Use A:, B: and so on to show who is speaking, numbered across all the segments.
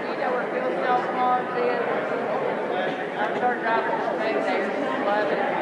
A: do you know where Fuel Cell Farms is? I started driving to move there, love it.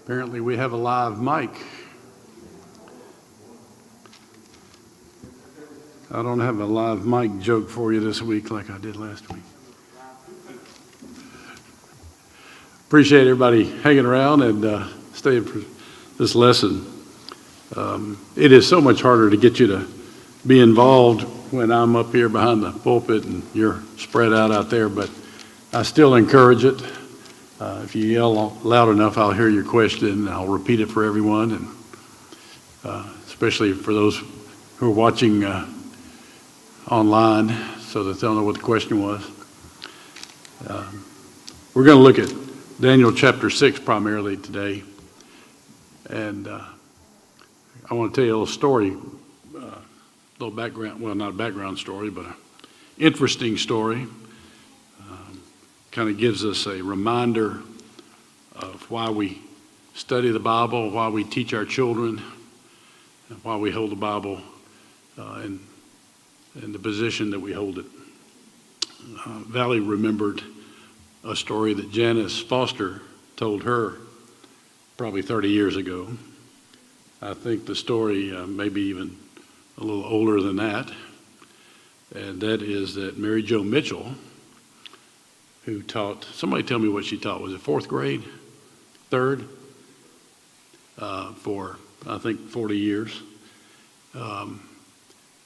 B: Apparently we have a live mic. I don't have a live mic joke for you this week like I did last week. Appreciate everybody hanging around and staying for this lesson. It is so much harder to get you to be involved when I'm up here behind the pulpit and you're spread out there, but I still encourage it. If you yell loud enough, I'll hear your question and I'll repeat it for everyone, and especially for those who are watching online so that they'll know what the question was. We're going to look at Daniel chapter 6 primarily today, and I want to tell you a little story, a little background, well, not a background story, but an interesting story. Kind of gives us a reminder of why we study the Bible, why we teach our children, and why we hold the Bible in the position that we hold it. Valley remembered a story that Janice Foster told her probably 30 years ago. I think the story may be even a little older than that, and that is that Mary Jo Mitchell, who taught, somebody tell me what she taught, was it fourth grade, third, for I think 40 years,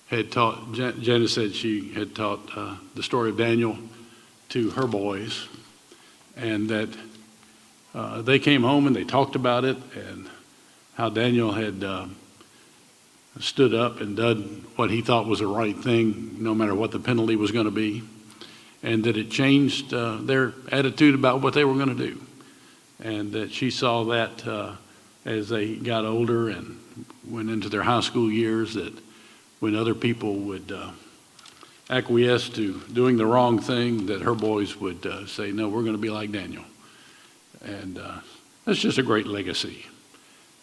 B: had taught, Janice said she had taught the story of Daniel to her boys, and that they came home and they talked about it and how Daniel had stood up and done what he thought was the right thing, no matter what the penalty was going to be, and that it changed their attitude about what they were going to do, and that she saw that as they got older and went into their high school years, that when other people would acquiesce to doing the wrong thing, that her boys would say, no, we're going to be like Daniel. And that's just a great legacy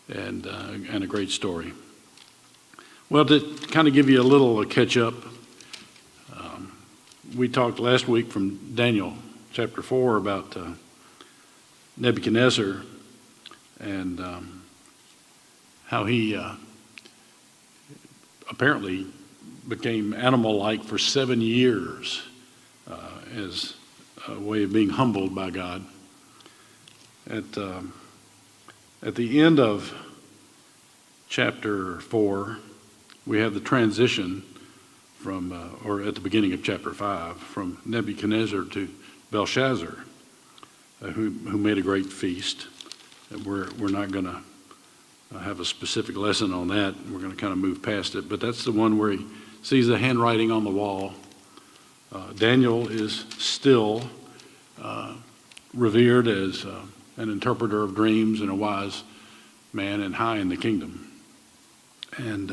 B: and a great story. Well, to kind of give you a little catch up, we talked last week from Daniel chapter 4 about Nebuchadnezzar and how he apparently became animal-like for 7 years as a way of being humbled by God. At the end of chapter 4, we have the transition from, or at the beginning of chapter 5, from Nebuchadnezzar to Belshazzar, who made a great feast. And we're not going to have a specific lesson on that. We're going to kind of move past it. But that's the one where he sees the handwriting on the wall. Daniel is still revered as an interpreter of dreams and a wise man and high in the kingdom. And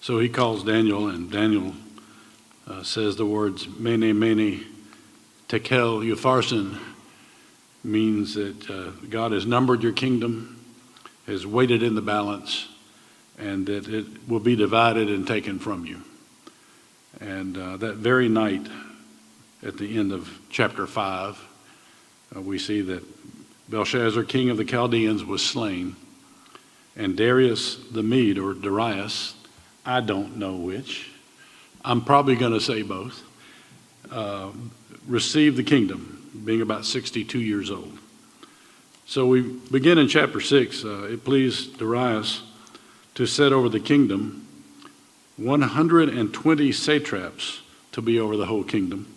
B: so he calls Daniel, and Daniel says the words, Mene, Mene, Tekel, Upharsin, means that God has numbered your kingdom, has weighed it in the balance, and that it will be divided and taken from you. And that very night, at the end of chapter 5, we see that Belshazzar, king of the Chaldeans, was slain, and Darius the Mede, or Darius, I don't know which, I'm probably going to say both, received the kingdom, being about 62 years old. So we begin in chapter 6. It pleased Darius to set over the kingdom 120 satraps to be over the whole kingdom,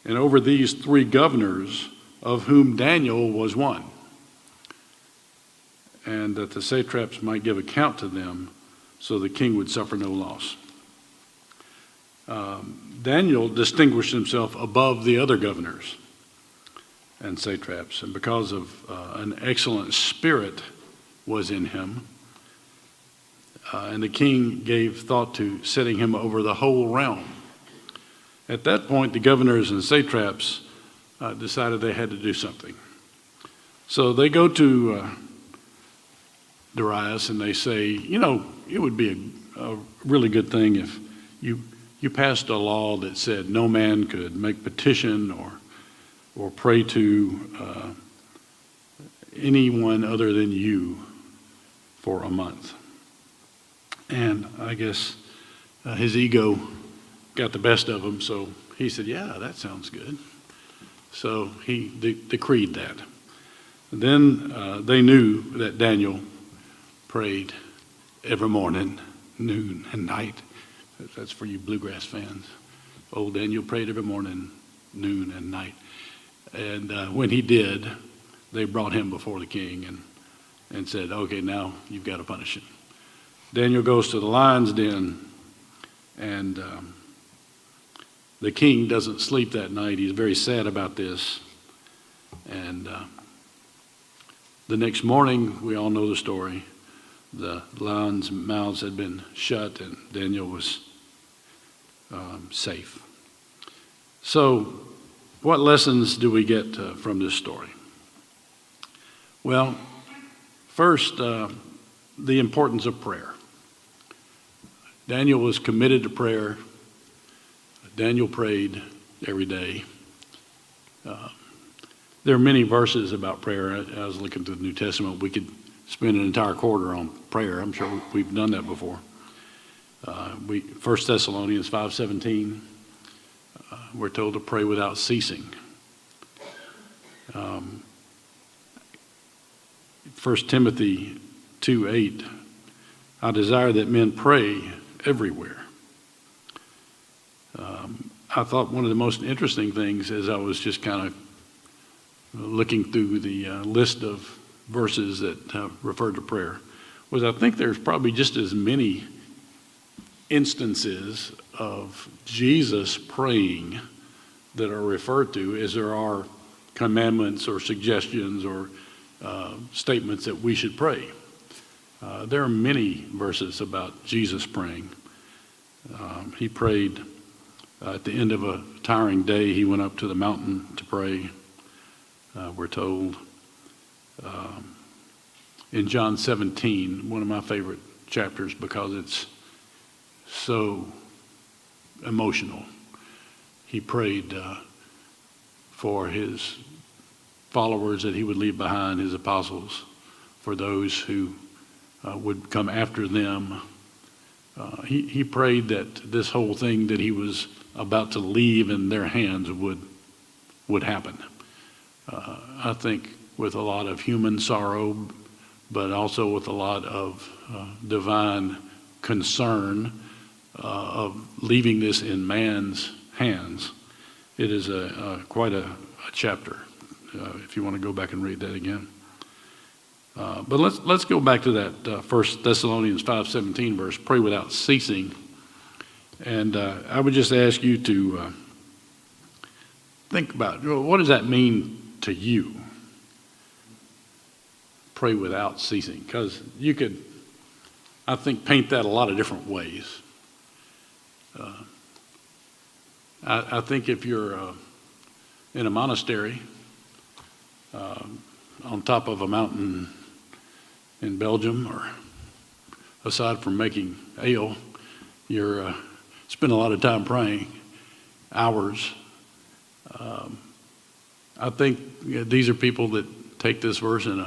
B: and over these 3 governors, of whom Daniel was one, and that the satraps might give account to them, so the king would suffer no loss. Daniel distinguished himself above the other governors and satraps, and because of an excellent spirit was in him, and the king gave thought to setting him over the whole realm. At that point, the governors and satraps decided they had to do something. So they go to Darius and they say, you know, it would be a really good thing if you passed a law that said no man could make petition or pray to anyone other than you for a month. And I guess his ego got the best of him, so he said, yeah, that sounds good. So he decreed that. Then they knew that Daniel prayed every morning, noon, and night. That's for you bluegrass fans. Old Daniel prayed every morning, noon, and night. And when he did, they brought him before the king and said, okay, now you've got to punish him. Daniel goes to the lion's den, and the king doesn't sleep that night. He's very sad about this. And the next morning, we all know the story. The lions' mouths had been shut, and Daniel was safe. So, what lessons do we get from this story? Well, first, the importance of prayer. Daniel was committed to prayer. Daniel prayed every day. There are many verses about prayer. I was looking through the New Testament. We could spend an entire quarter on prayer. I'm sure we've done that before. 1 Thessalonians 5:17, we're told to pray without ceasing. 1 Timothy 2:8, I desire that men pray everywhere. I thought one of the most interesting things as I was just kind of looking through the list of verses that refer to prayer was I think there's probably just as many instances of Jesus praying that are referred to as there are commandments or suggestions or statements that we should pray. There are many verses about Jesus praying. He prayed at the end of a tiring day. He went up to the mountain to pray, we're told. In John 17, one of my favorite chapters because it's so emotional. He prayed for his followers that he would leave behind, his apostles, for those who would come after them. He prayed that this whole thing that he was about to leave in their hands would happen. I think with a lot of human sorrow, but also with a lot of divine concern of leaving this in man's hands. It is quite a chapter, if you want to go back and read that again. But let's go back to that 1 Thessalonians 5:17 verse, pray without ceasing. And I would just ask you to think about, what does that mean to you? Pray without ceasing. Because you could, I think, paint that a lot of different ways. I think if you're in a monastery on top of a mountain in Belgium, or aside from making ale, you're spend a lot of time praying, hours. I think these are people that take this verse in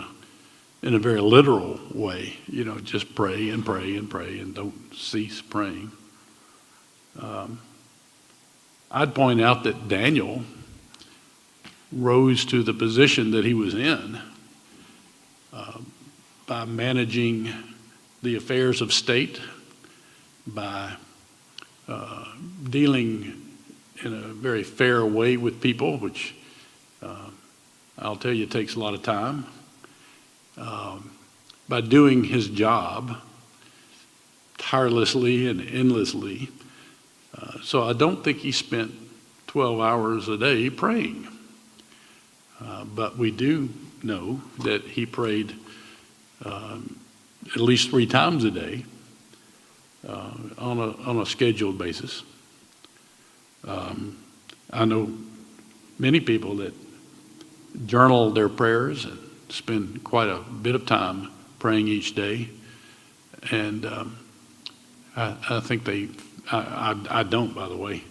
B: a very literal way. You know, just pray and pray and pray and don't cease praying. I'd point out that Daniel rose to the position that he was in by managing the affairs of state, by dealing in a very fair way with people, which I'll tell you takes a lot of time, by doing his job tirelessly and endlessly. So I don't think he spent 12 hours a day praying. But we do know that he prayed at least 3 times a day on a scheduled basis. I know many people that journal their prayers and spend quite a bit of time praying each day. And I think I don't, by the way,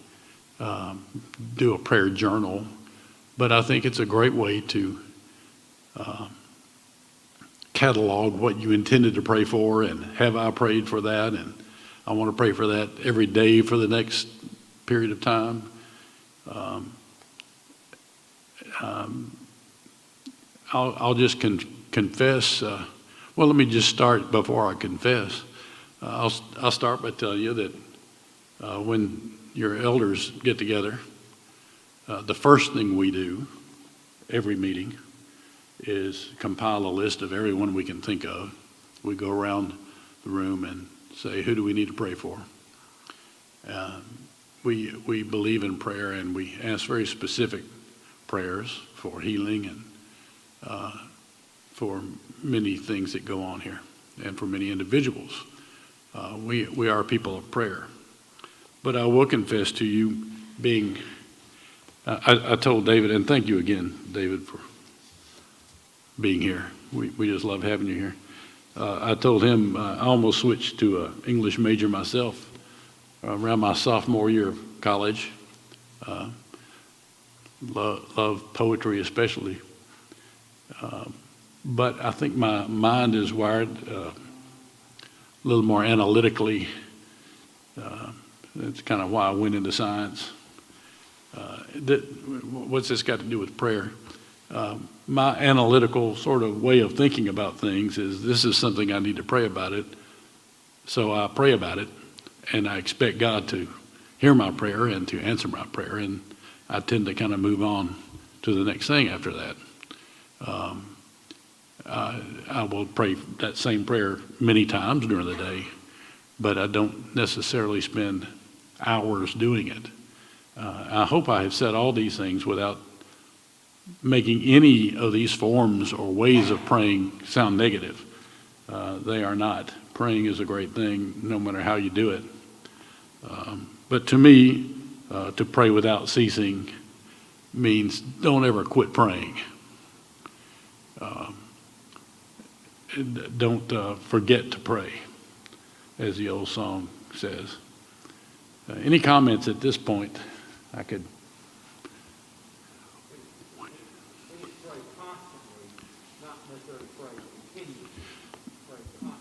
B: do a prayer journal, but I think it's a great way to catalog what you intended to pray for, and have I prayed for that, and I want to pray for that every day for the next period of time. I'll just confess. Well, let me just start before I confess. I'll start by telling you that when your elders get together, the first thing we do every meeting is compile a list of everyone we can think of. We go around the room and say, who do we need to pray for? We believe in prayer, and we ask very specific prayers for healing and for many things that go on here, and for many individuals. We are people of prayer. But I will confess to you, I told David, and thank you again, David, for being here. We just love having you here. I told him I almost switched to an English major myself around my sophomore year of college. Love poetry especially. But I think my mind is wired a little more analytically. That's kind of why I went into science. What's this got to do with prayer? My analytical sort of way of thinking about things is, this is something I need to pray about it. So I pray about it, and I expect God to hear my prayer and to answer my prayer. And I tend to kind of move on to the next thing after that. I will pray that same prayer many times during the day, but I don't necessarily spend hours doing it. I hope I have said all these things without making any of these forms or ways of praying sound negative. They are not. Praying is a great thing, no matter how you do it. But to me, to pray without ceasing means don't ever quit praying. Don't forget to pray, as the old song says. Any comments at this point? I could.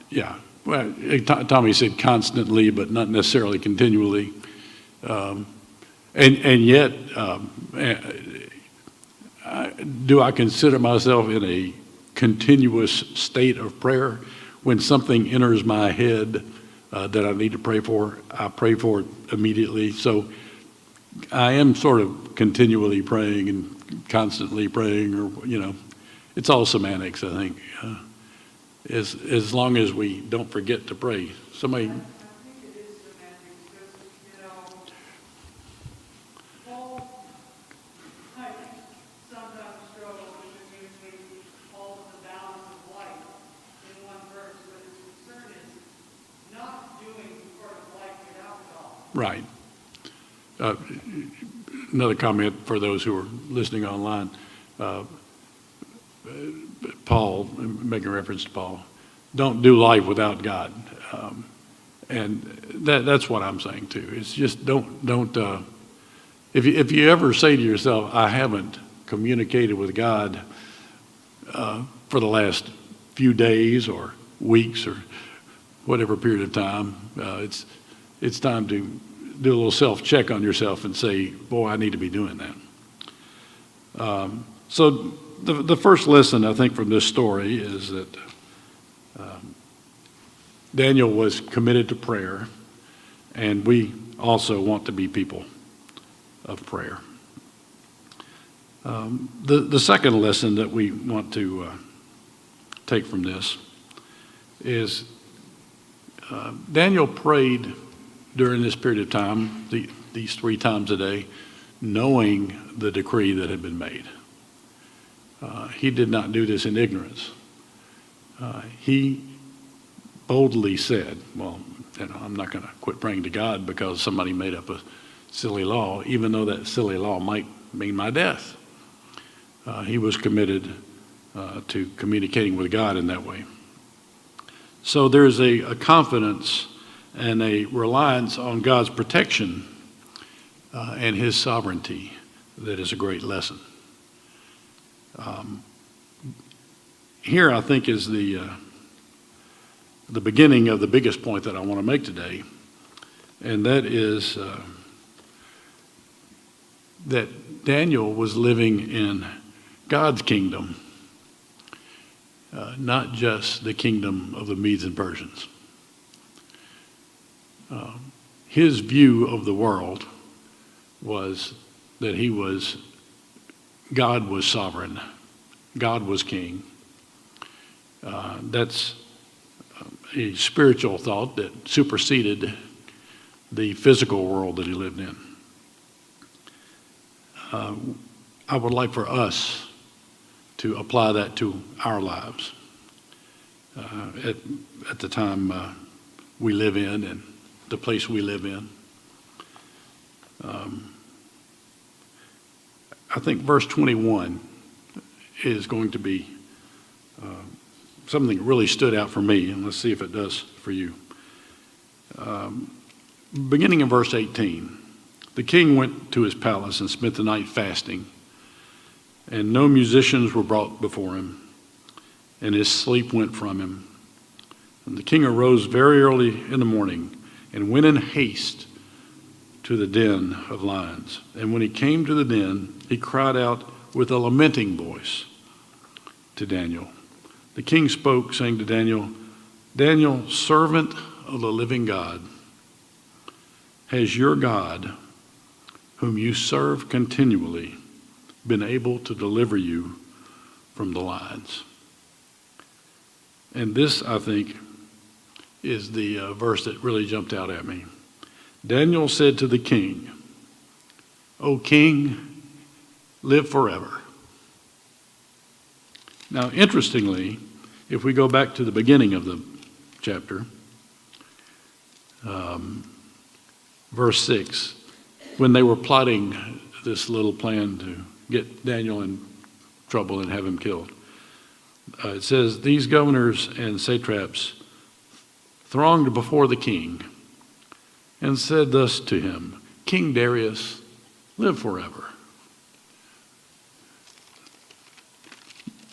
B: Yeah, well, Tommy said constantly, but not necessarily continually. And yet, do I consider myself in a continuous state of prayer? When something enters my head that I need to pray for, I pray for it immediately. So I am sort of continually praying and constantly praying, or, it's all semantics, I think. As long as we don't forget to pray. Somebody.
A: I think it is semantics because, Paul, I sometimes struggle to communicate all of the balance of life in one verse, but his concern is not doing part of life without God.
B: Right. Another comment for those who are listening online. Paul, making reference to Paul, don't do life without God. And that's what I'm saying too. It's just don't if you ever say to yourself, I haven't communicated with God for the last few days or weeks or whatever period of time, it's time to do a little self-check on yourself and say, boy, I need to be doing that. So the first lesson, I think, from this story is that Daniel was committed to prayer, and we also want to be people of prayer. The second lesson that we want to take from this is Daniel prayed during this period of time, these 3 times a day, knowing the decree that had been made. He did not do this in ignorance. He boldly said, well, I'm not going to quit praying to God because somebody made up a silly law, even though that silly law might mean my death. He was committed to communicating with God in that way. So there's a confidence and a reliance on God's protection and his sovereignty that is a great lesson. here I think is the beginning of the biggest point that I want to make today, and that is that Daniel was living in God's kingdom, not just the kingdom of the Medes and Persians. His view of the world was that God was sovereign, God was king. That's a spiritual thought that superseded the physical world that he lived in. I would like for us to apply that to our lives at the time we live in and the place we live in. I think verse 21 is going to be something that really stood out for me, and let's see if it does for you. Beginning in verse 18, the king went to his palace and spent the night fasting, and no musicians were brought before him, and his sleep went from him. And the king arose very early in the morning and went in haste to the den of lions. And when he came to the den, he cried out with a lamenting voice to Daniel. The king spoke, saying to Daniel, Daniel, servant of the living God, has your God, whom you serve continually, been able to deliver you from the lions? And this, I think, is the verse that really jumped out at me. Daniel said to the king, O king, live forever. Now, interestingly, if we go back to the beginning of the chapter, verse 6, when they were plotting this little plan to get Daniel in trouble and have him killed, it says, these governors and satraps thronged before the king and said thus to him, King Darius, live forever.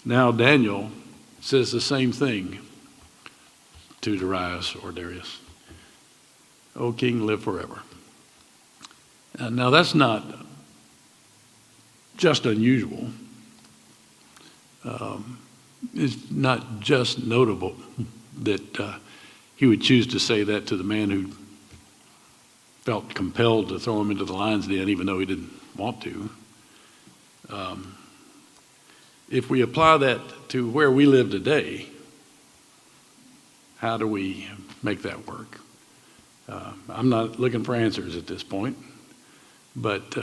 B: Now Daniel says the same thing to Darius or Darius. O king, live forever. Now that's not just unusual. It's not just notable that he would choose to say that to the man who felt compelled to throw him into the lion's den even though he didn't want to. If we apply that to where we live today, how do we make that work? I'm not looking for answers at this point, but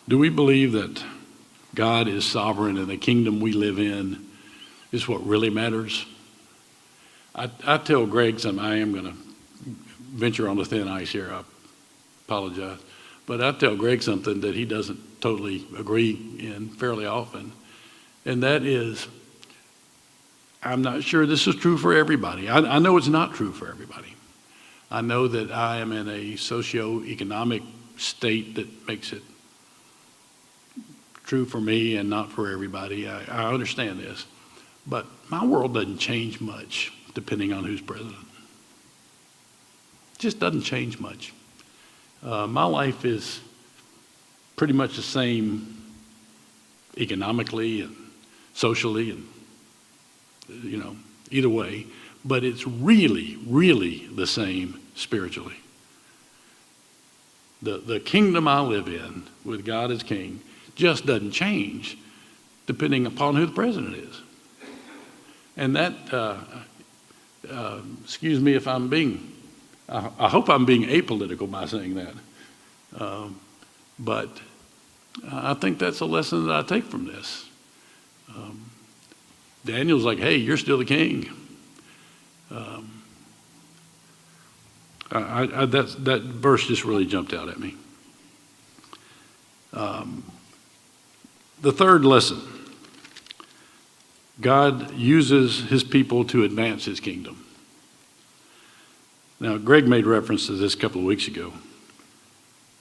B: do we believe that God is sovereign and the kingdom we live in is what really matters? I tell Greg something. I am going to venture on the thin ice here. I apologize. But I tell Greg something that he doesn't totally agree in fairly often, and that is, I'm not sure this is true for everybody. I know it's not true for everybody. I know that I am in a socio-economic state that makes it true for me and not for everybody. I understand this. But my world doesn't change much depending on who's president. It just doesn't change much. My life is pretty much the same economically and socially and, either way, but it's really, really the same spiritually. The kingdom I live in with God as king just doesn't change depending upon who the president is. And that, excuse me if I'm I hope I'm being apolitical by saying that. But I think that's a lesson that I take from this. Daniel's like, hey, you're still the king. That verse just really jumped out at me. The third lesson, God uses his people to advance his kingdom. Now, Greg made reference to this a couple of weeks ago.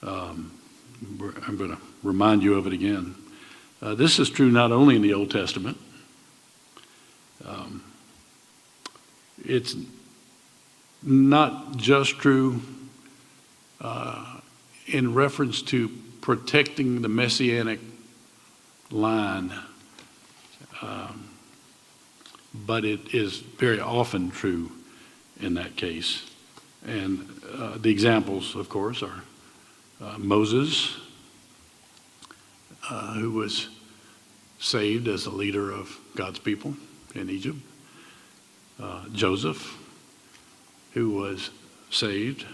B: I'm going to remind you of it again. This is true not only in the Old Testament. It's not just true in reference to protecting the messianic line, but it is very often true in that case. And the examples, of course, are Moses, who was saved as a leader of God's people in Egypt. Joseph, who was saved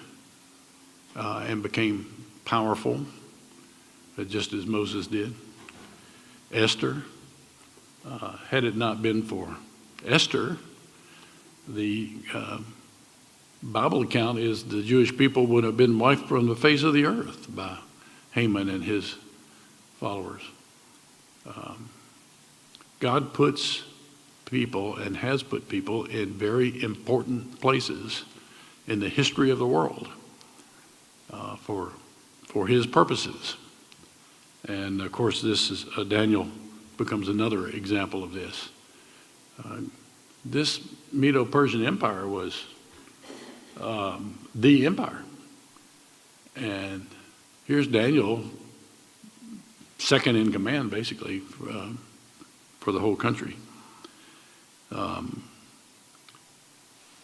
B: and became powerful, just as Moses did. Esther, had it not been for Esther, the Bible account is the Jewish people would have been wiped from the face of the earth by Haman and his followers. God puts people and has put people in very important places in the history of the world for his purposes. And of course, this is Daniel becomes another example of this. This Medo-Persian Empire was the empire. And here's Daniel, second in command, basically, for the whole country.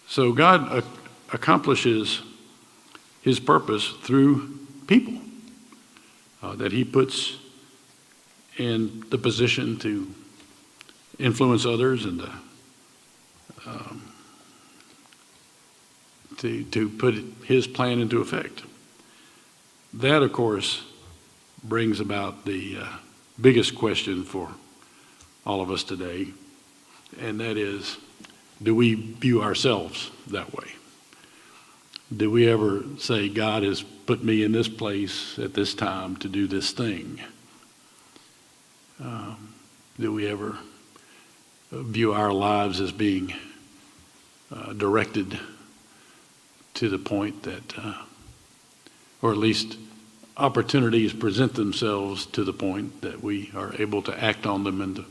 B: So God accomplishes his purpose through people that he puts in the position to influence others and to put his plan into effect. That, of course, brings about the biggest question for all of us today, and that is, do we view ourselves that way? Do we ever say, God has put me in this place at this time to do this thing? Do we ever view our lives as being directed to the point that, or at least opportunities present themselves to the point that we are able to act on them and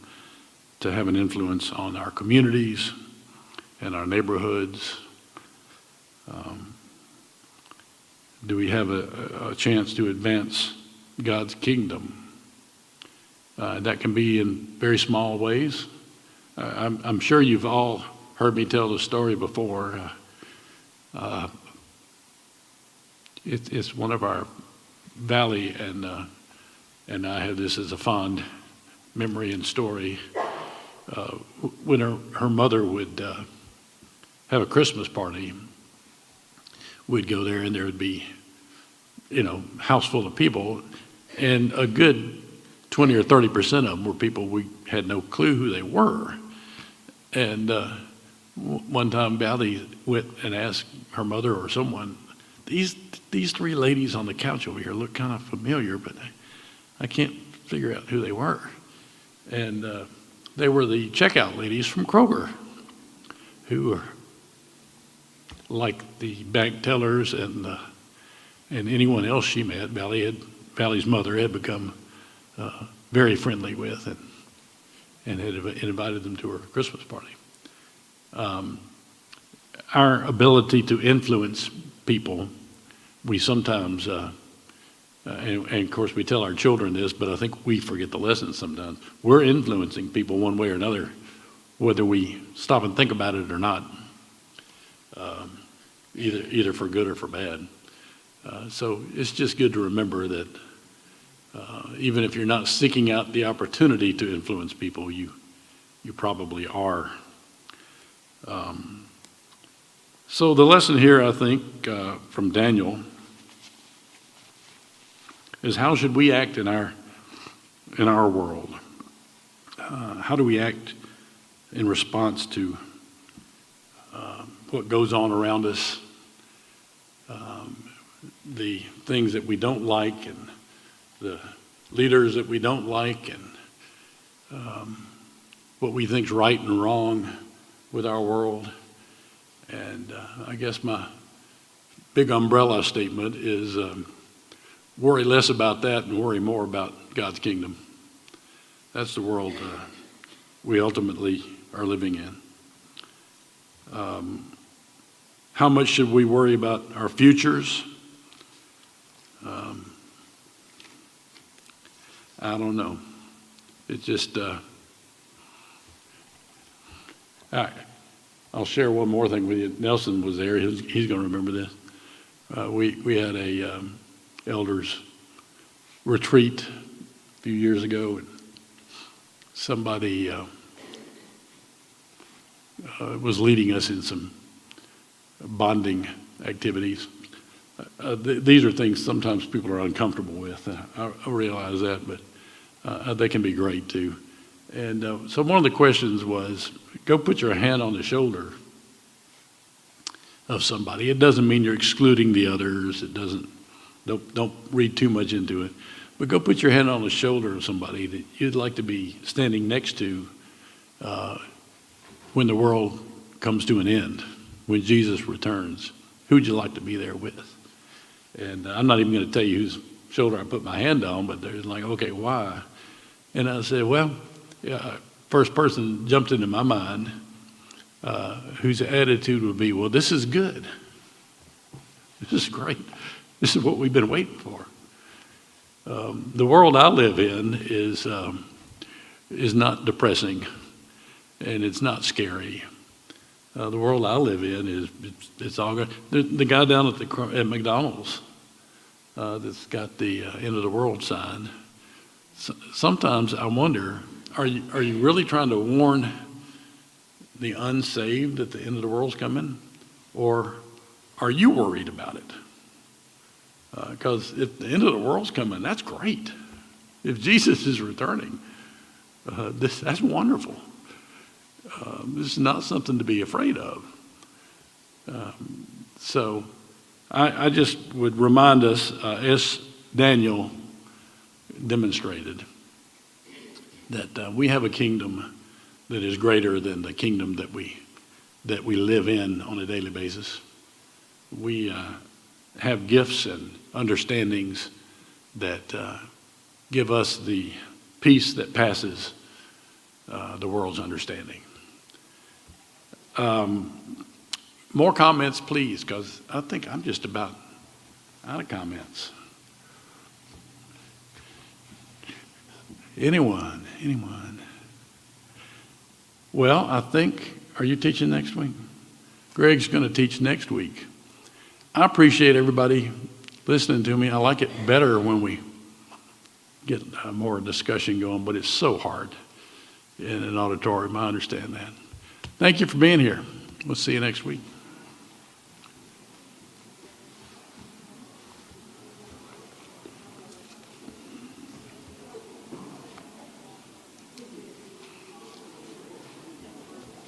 B: to have an influence on our communities and our neighborhoods? Do we have a chance to advance God's kingdom? That can be in very small ways. I'm sure you've all heard me tell the story before. It's one of our valley, and I have this as a fond memory and story. When her mother would have a Christmas party, we'd go there and there would be, house full of people, and a good 20 or 30% of them were people we had no clue who they were. And one time Valley went and asked her mother or someone, these three ladies on the couch over here look kind of familiar, but I can't figure out who they were. And they were the checkout ladies from Kroger, who were like the bank tellers and anyone else she met. Valley's mother had become very friendly with and had invited them to her Christmas party. Our ability to influence people, we sometimes, and of course we tell our children this, but I think we forget the lesson sometimes. We're influencing people one way or another, whether we stop and think about it or not, either for good or for bad. So it's just good to remember that even if you're not seeking out the opportunity to influence people, you probably are. So the lesson here, I think, from Daniel is, how should we act in our world? How do we act in response to what goes on around us, the things that we don't like, and the leaders that we don't like, and what we think is right and wrong with our world? And I guess my big umbrella statement is worry less about that and worry more about God's kingdom. That's the world we ultimately are living in. How much should we worry about our futures? I don't know. It's just, I'll share one more thing with you. Nelson was there. He's going to remember this. We had a elders retreat a few years ago, and somebody was leading us in some bonding activities. These are things sometimes people are uncomfortable with. I realize that, but they can be great too. And so one of the questions was, go put your hand on the shoulder of somebody. It doesn't mean you're excluding the others. It doesn't. Don't read too much into it. But go put your hand on the shoulder of somebody that you'd like to be standing next to when the world comes to an end, when Jesus returns. Who'd you like to be there with? And I'm not even going to tell you whose shoulder I put my hand on, but they're like, okay, why? And I said, well, first person jumped into my mind whose attitude would be, well, this is good. This is great. This is what we've been waiting for. The world I live in is not depressing, and it's not scary. The world I live in it's all good. The guy down at McDonald's that's got the end of the world sign. Sometimes I wonder, are you really trying to warn the unsaved that the end of the world's coming, or are you worried about it? Because if the end of the world's coming, that's great. If Jesus is returning, that's wonderful. This is not something to be afraid of. So I just would remind us, as Daniel demonstrated, that we have a kingdom that is greater than the kingdom that we live in on a daily basis. We have gifts and understandings that give us the peace that passes the world's understanding. More comments, please, because I think I'm just about out of comments. Anyone? Well, I think, are you teaching next week? Greg's going to teach next week. I appreciate everybody listening to me. I like it better when we get more discussion going, but it's so hard in an auditorium. I understand that. Thank you for being here. We'll see you next week.